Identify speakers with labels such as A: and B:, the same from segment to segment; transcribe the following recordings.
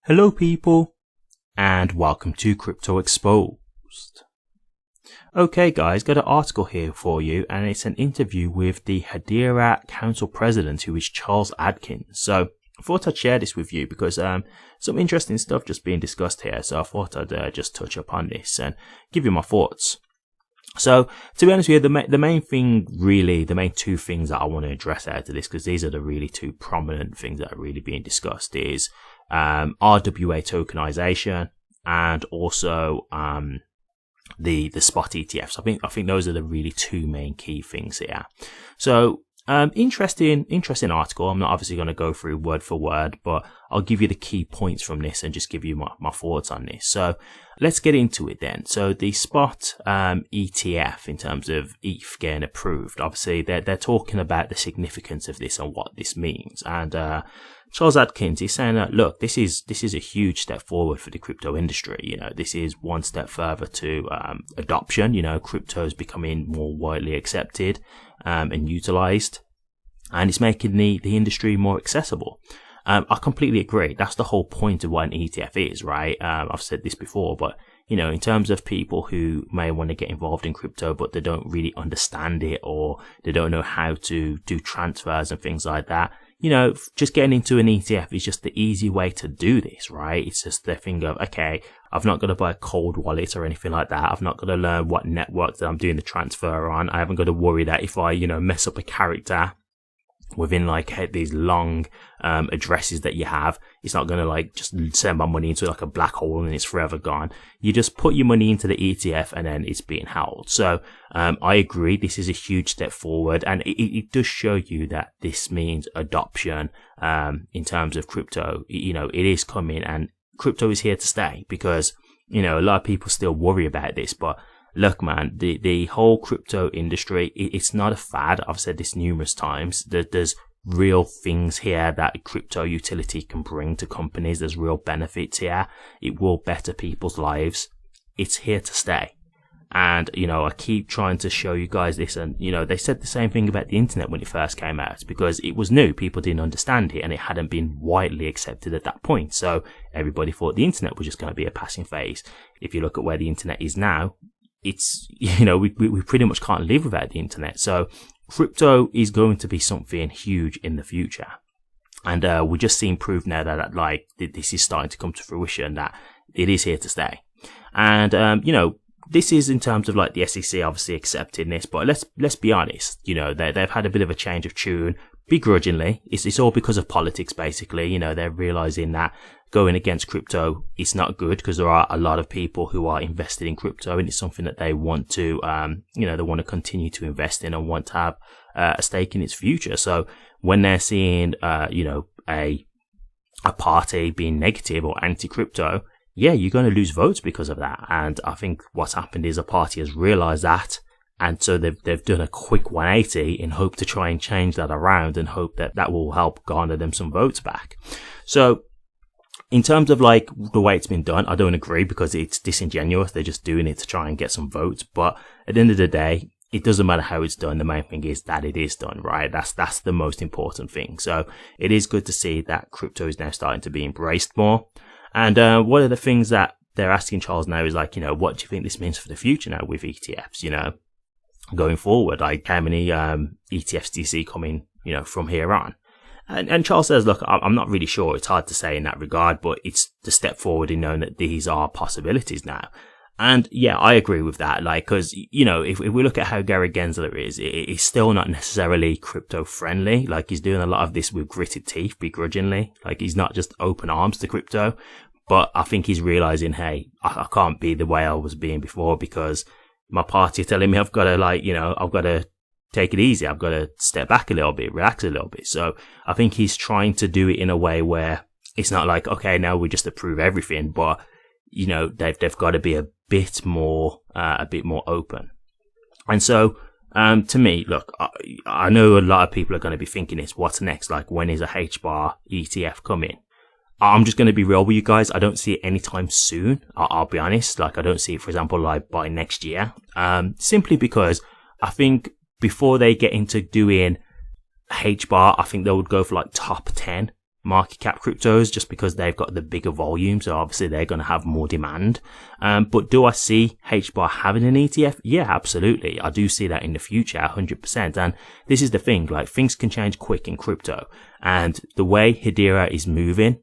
A: Hello people, and welcome to Crypto Exposed. Okay guys, got an article here for you, and it's an interview with the Hedera Council President, who is Charles Adkins. So I thought I'd share this with you because some interesting stuff just being discussed here, so I thought I'd just touch upon this and give you my thoughts. So to be honest with you, the main thing really, the main two things that I want to address out of this, because these are the really two prominent things that are really being discussed, is RWA tokenization and also the spot ETFs. I think those are the really two main key things here. So interesting article. I'm not obviously going to go through word for word, but I'll give you the key points from this and just give you my thoughts on this. So let's get into it then. So the spot ETF, in terms of ETH getting approved, obviously they're talking about the significance of this and what this means. And Charles Adkins is saying that, look, this is a huge step forward for the crypto industry. You know, this is one step further to adoption. You know, crypto is becoming more widely accepted and utilized, and it's making the industry more accessible. I completely agree. That's the whole point of what an ETF is, right? I've said this before, but you know, in terms of people who may want to get involved in crypto, but they don't really understand it, or they don't know how to do transfers and things like that, you know, just getting into an ETF is just the easy way to do this, right? It's just the thing of, okay, I've not got to buy a cold wallet or anything like that. I've not got to learn what network that I'm doing the transfer on. I haven't got to worry that if I, you know, mess up a character within like these long addresses that you have, it's not going to like just send my money into like a black hole and it's forever gone. You just put your money into the ETF and then it's being held. So I agree, this is a huge step forward, and it does show you that this means adoption in terms of crypto. You know, it is coming and crypto is here to stay, because you know, a lot of people still worry about this, but look, man, the whole crypto industry, it's not a fad. I've said this numerous times. There's real things here that crypto utility can bring to companies. There's real benefits here. It will better people's lives. It's here to stay. And, you know, I keep trying to show you guys this. And, you know, they said the same thing about the internet when it first came out, because it was new. People didn't understand it and it hadn't been widely accepted at that point. So everybody thought the internet was just going to be a passing phase. If you look at where the internet is now, it's, you know, we pretty much can't live without the internet. So crypto is going to be something huge in the future. And we're just seeing proof now that like this is starting to come to fruition, that it is here to stay. And, you know, this is in terms of like the SEC obviously accepting this, but let's be honest, you know, they've had a bit of a change of tune, begrudgingly. It's all because of politics, basically. You know, they're realizing that going against crypto is not good, because there are a lot of people who are invested in crypto, and it's something that they want to, you know, they want to continue to invest in and want to have a stake in its future. So when they're seeing, you know, a party being negative or anti-crypto, yeah, you're going to lose votes because of that. And I think what's happened is a party has realized that, and so they've done a quick 180 in hope to try and change that around, and hope that that will help garner them some votes back. So in terms of like the way it's been done, I don't agree, because it's disingenuous. They're just doing it to try and get some votes. But at the end of the day, it doesn't matter how it's done. The main thing is that it is done, right? That's the most important thing. So it is good to see that crypto is now starting to be embraced more. And one of the things that they're asking Charles now is like, you know, what do you think this means for the future now with ETFs, you know, going forward? Like, how many ETFs do you see coming, you know, from here on? And Charles says, look, I'm not really sure. It's hard to say in that regard, but it's the step forward in knowing that these are possibilities now. And yeah, I agree with that. Like, cause, you know, if we look at how Gary Gensler is, it's still not necessarily crypto friendly. Like, he's doing a lot of this with gritted teeth, begrudgingly. Like, he's not just open arms to crypto, but I think he's realizing, hey, I can't be the way I was being before, because my party are telling me I've got to, like, you know, I've got to take it easy. I've got to step back a little bit, relax a little bit. So I think he's trying to do it in a way where it's not like, okay, now we just approve everything, but you know, they've got to be a bit more open. And so, to me, look, I know a lot of people are going to be thinking this, what's next? Like, when is a HBAR ETF coming? I'm just going to be real with you guys. I don't see it anytime soon. I'll be honest. Like, I don't see it, for example, like by next year. Simply because I think before they get into doing HBAR, I think they would go for like top 10 market cap cryptos just because they've got the bigger volume, so obviously they're going to have more demand. But do I see HBAR having an ETF? Yeah, absolutely. I do see that in the future, 100%. And this is the thing, like, things can change quick in crypto, and the way Hedera is moving,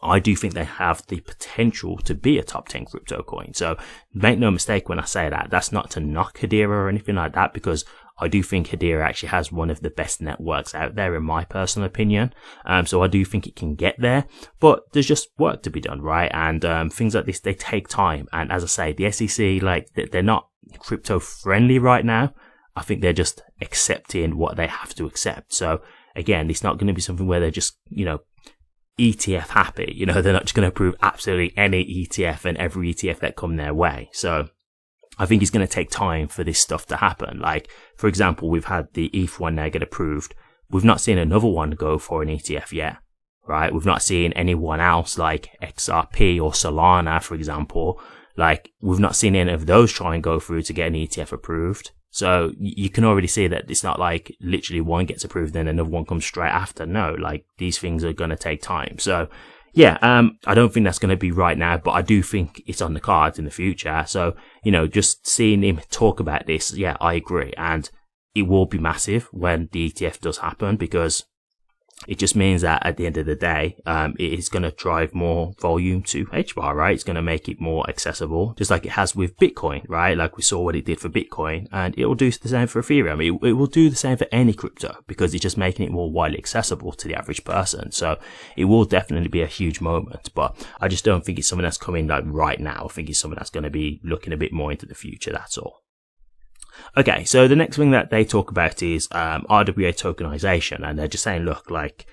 A: I do think they have the potential to be a top 10 crypto coin. So make no mistake when I say that. That's not to knock Hedera or anything like that, because I do think Hedera actually has one of the best networks out there, in my personal opinion. So I do think it can get there, but there's just work to be done, right? And things like this, they take time. And as I say, the SEC, like, they're not crypto friendly right now. I think they're just accepting what they have to accept. So again, it's not going to be something where they're just, ETF happy. They're not just going to approve absolutely any ETF and every ETF that come their way. So I think it's going to take time for this stuff to happen. Like, for example, we've had the ETH one now get approved. We've not seen another one go for an ETF yet, right? We've not seen anyone else like XRP or Solana, for example. Like, we've not seen any of those try and go through to get an ETF approved. So you can already see that it's not like literally one gets approved and another one comes straight after. No, like, these things are going to take time. So yeah, I don't think that's going to be right now, but I do think it's on the cards in the future. So, just seeing him talk about this, yeah, I agree. And it will be massive when the ETF does happen, because it just means that at the end of the day, it is going to drive more volume to HBAR, right? It's going to make it more accessible, just like it has with Bitcoin, right? Like, we saw what it did for Bitcoin, and it will do the same for Ethereum. It will do the same for any crypto, because it's just making it more widely accessible to the average person. So it will definitely be a huge moment, but I just don't think it's something that's coming like right now. I think it's something that's going to be looking a bit more into the future. That's all. Okay, so the next thing that they talk about is RWA tokenization, and they're just saying, look, like,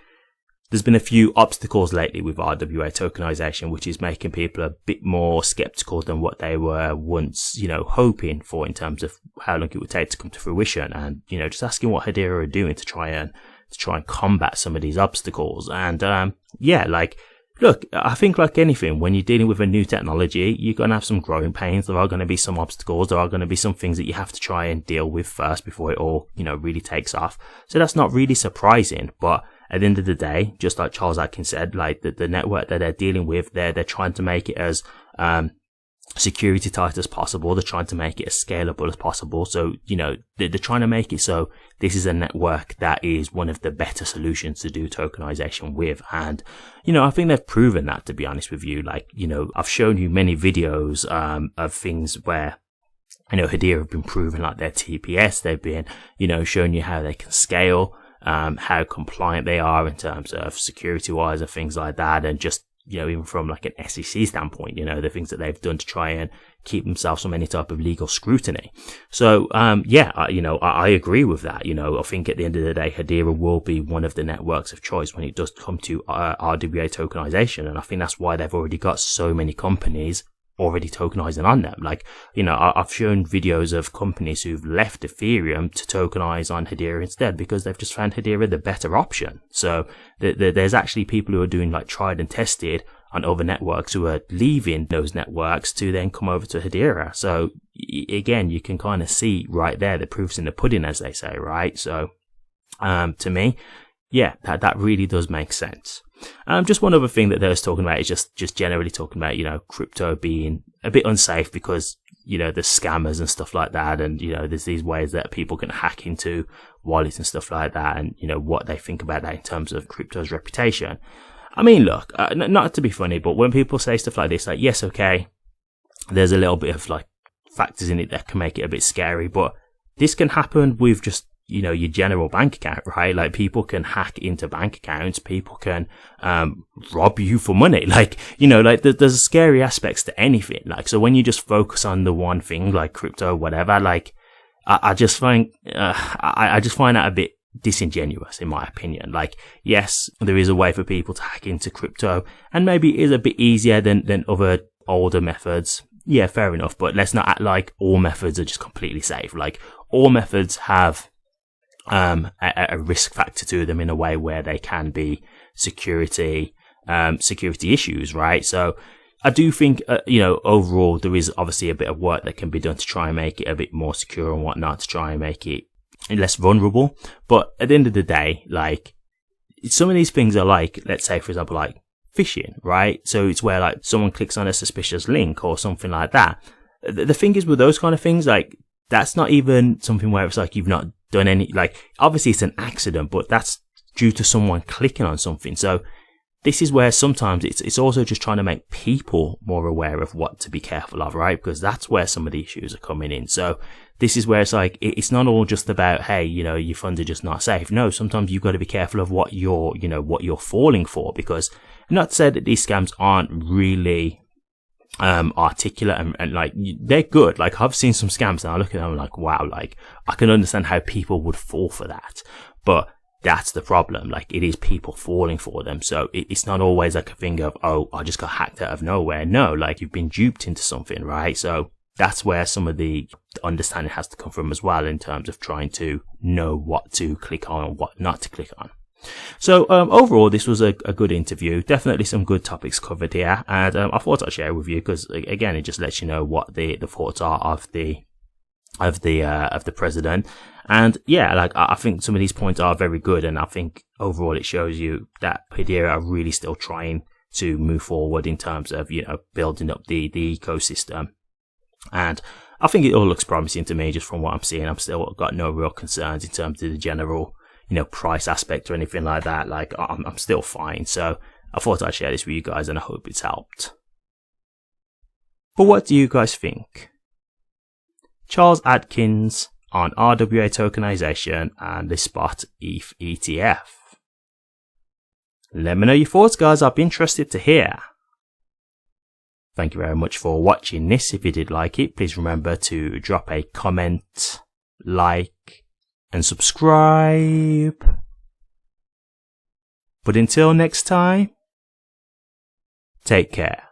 A: there's been a few obstacles lately with RWA tokenization, which is making people a bit more skeptical than what they were once, hoping for in terms of how long it would take to come to fruition, and just asking what Hedera are doing to try and combat some of these obstacles. And yeah, like, look, I think like anything, when you're dealing with a new technology, you're going to have some growing pains. There are going to be some obstacles. There are going to be some things that you have to try and deal with first before it all, really takes off. So that's not really surprising. But at the end of the day, just like Charles Atkins said, like, the network that they're dealing with, they're trying to make it as security tight as possible. They're trying to make it as scalable as possible. So, they're trying to make it so this is a network that is one of the better solutions to do tokenization with. And, I think they've proven that, to be honest with you. Like, I've shown you many videos of things where, Hedera have been proving like their TPS. They've been, showing you how they can scale, how compliant they are in terms of security wise and things like that. And just, even from like an SEC standpoint, the things that they've done to try and keep themselves from any type of legal scrutiny. So, yeah, I agree with that. I think at the end of the day, Hedera will be one of the networks of choice when it does come to RWA tokenization. And I think that's why they've already got so many companies already tokenizing on them. Like, I've shown videos of companies who've left Ethereum to tokenize on Hedera instead, because they've just found Hedera the better option. So there's actually people who are doing like tried and tested on other networks who are leaving those networks to then come over to Hedera. So again, you can kind of see right there the proof's in the pudding, as they say, right? So to me, yeah, that really does make sense. Just one other thing that they was talking about is just generally talking about, crypto being a bit unsafe because, there's scammers and stuff like that. And, there's these ways that people can hack into wallets and stuff like that. And, what they think about that in terms of crypto's reputation. I mean, look, not to be funny, but when people say stuff like this, like, yes, okay, there's a little bit of like factors in it that can make it a bit scary, but this can happen with just, your general bank account, right? Like, people can hack into bank accounts. People can, rob you for money. Like, like there's scary aspects to anything. Like, so when you just focus on the one thing, like crypto, whatever, like, I just find that a bit disingenuous, in my opinion. Like, yes, there is a way for people to hack into crypto, and maybe it is a bit easier than other older methods. Yeah, fair enough. But let's not act like all methods are just completely safe. Like, all methods have a risk factor to them in a way where they can be security issues, right? So I do think, overall there is obviously a bit of work that can be done to try and make it a bit more secure and whatnot, to try and make it less vulnerable. But at the end of the day, like, some of these things are like, let's say, for example, like phishing, right? So it's where like someone clicks on a suspicious link or something like that. The thing is with those kind of things, like that's not even something where it's like you've not done any, like obviously it's an accident, but that's due to someone clicking on something. So this is where sometimes it's also just trying to make people more aware of what to be careful of, right? Because that's where some of the issues are coming in. So this is where it's like, it's not all just about, hey, you know, your funds are just not safe. No, sometimes you've got to be careful of what you're, you know, what you're falling for, because not to say that these scams aren't really articulate and like they're good. Like I've seen some scams and I look at them like, wow, like I can understand how people would fall for that. But that's the problem. Like it is people falling for them. So it's not always like a thing of, oh, I just got hacked out of nowhere. No, like you've been duped into something, right? So that's where some of the understanding has to come from as well, in terms of trying to know what to click on and what not to click on. So overall, this was a good interview. Definitely some good topics covered here, and I thought I'd share with you because again, it just lets you know what the thoughts are of the president. And yeah, like I think some of these points are very good, and I think overall it shows you that Hedera are really still trying to move forward in terms of, you know, building up the ecosystem. And I think it all looks promising to me just from what I'm seeing. I've still got no real concerns in terms of the general, you know, price aspect or anything like that. Like I'm still fine. So I thought I'd share this with you guys, and I hope it's helped. But what do you guys think? Charles Atkins on RWA tokenization and the spot ETH ETF. Let me know your thoughts, guys. I'll be interested to hear. Thank you very much for watching this. If you did like it, please remember to drop a comment, like, and subscribe. But until next time, take care.